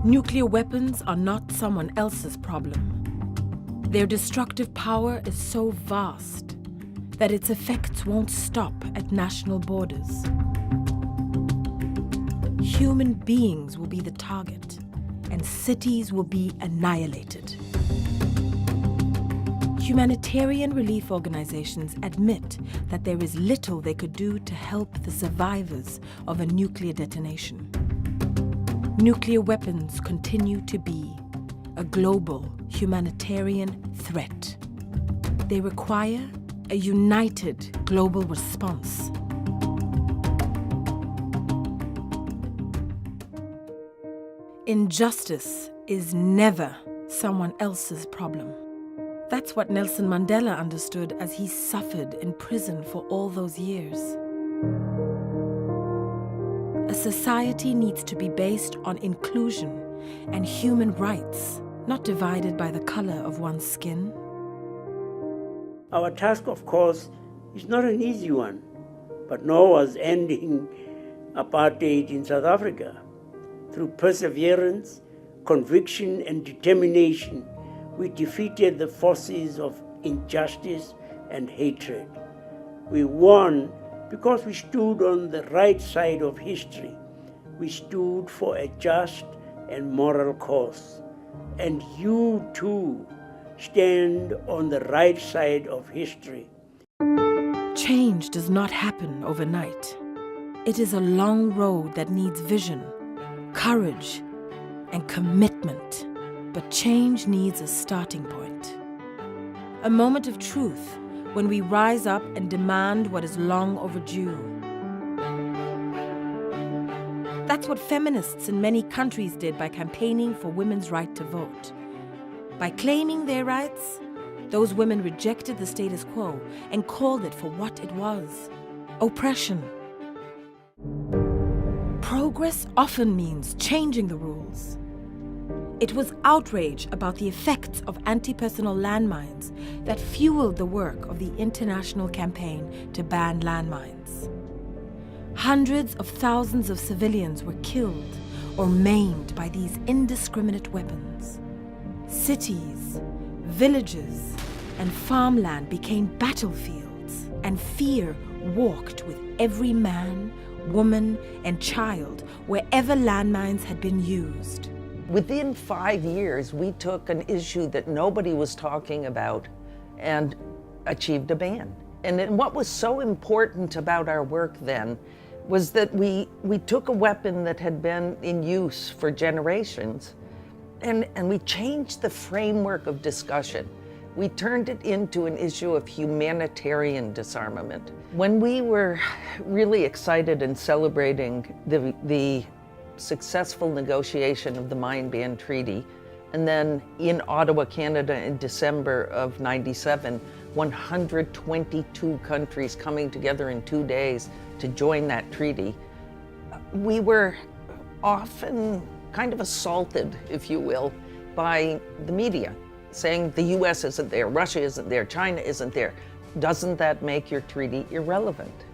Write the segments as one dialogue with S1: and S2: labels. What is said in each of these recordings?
S1: Nuclear weapons are not someone else's problem. Their destructive power is so vast that its effects won't stop at national borders. Human beings will be the target, and cities will be annihilated. Humanitarian relief organizations admit that there is little they could do to help the survivors of a nuclear detonation. Nuclear weapons continue to be a global humanitarian threat. They require a united global response. Injustice is never someone else's problem. That's what Nelson Mandela understood as he suffered in prison for all those years. A society needs to be based on inclusion and human rights, not divided by the color of one's skin.
S2: Our task, of course, is not an easy one, but nor was ending apartheid in South Africa. Through perseverance, conviction, and determination, we defeated the forces of injustice and hatred. We won because we stood on the right side of history. We stood for a just and moral cause. And you too stand on the right side of history.
S1: Change does not happen overnight. It is a long road that needs vision, courage, and commitment. But change needs a starting point. A moment of truth when we rise up and demand what is long overdue. That's what feminists in many countries did by campaigning for women's right to vote. By claiming their rights, those women rejected the status quo and called it for what it was: oppression. Progress often means changing the rules. It was outrage about the effects of anti-personnel landmines that fueled the work of the international campaign to ban landmines. Hundreds of thousands of civilians were killed or maimed by these indiscriminate weapons. Cities, villages, and farmland became battlefields, and fear walked with every man, woman, and child wherever landmines had been used.
S3: Within 5 years, we took an issue that nobody was talking about and achieved a ban. And what was so important about our work then was that we took a weapon that had been in use for generations and we changed the framework of discussion. We turned it into an issue of humanitarian disarmament. When we were really excited and celebrating the successful negotiation of the Mine Ban Treaty, and then in Ottawa, Canada in December of '97, 122 countries coming together in 2 days to join that treaty, we were often kind of assaulted, if you will, by the media, saying the US isn't there, Russia isn't there, China isn't there. Doesn't that make your treaty irrelevant?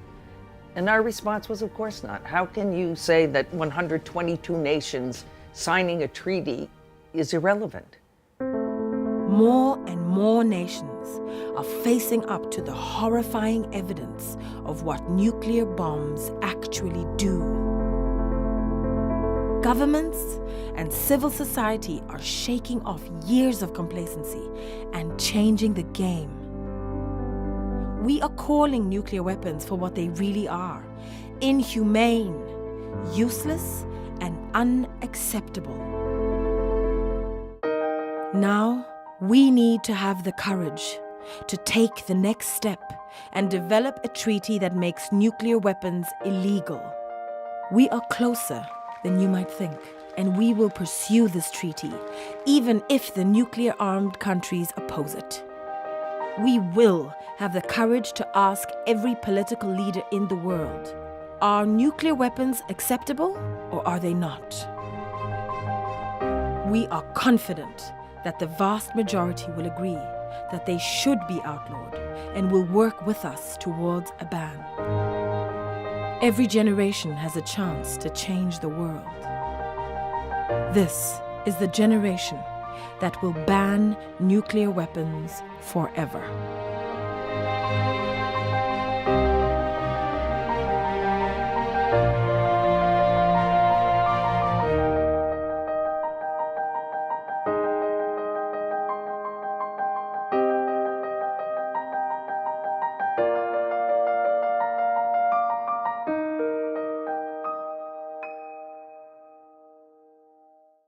S3: And our response was, of course not. How can you say that 122 nations signing a treaty is irrelevant?
S1: More and more nations are facing up to the horrifying evidence of what nuclear bombs actually do. Governments and civil society are shaking off years of complacency and changing the game. We are calling nuclear weapons for what they really are: inhumane, useless, and unacceptable. Now, we need to have the courage to take the next step and develop a treaty that makes nuclear weapons illegal. We are closer than you might think, and we will pursue this treaty, even if the nuclear-armed countries oppose it. We will have the courage to ask every political leader in the world, are nuclear weapons acceptable or are they not? We are confident that the vast majority will agree that they should be outlawed and will work with us towards a ban. Every generation has a chance to change the world. This is the generation that will ban nuclear weapons forever.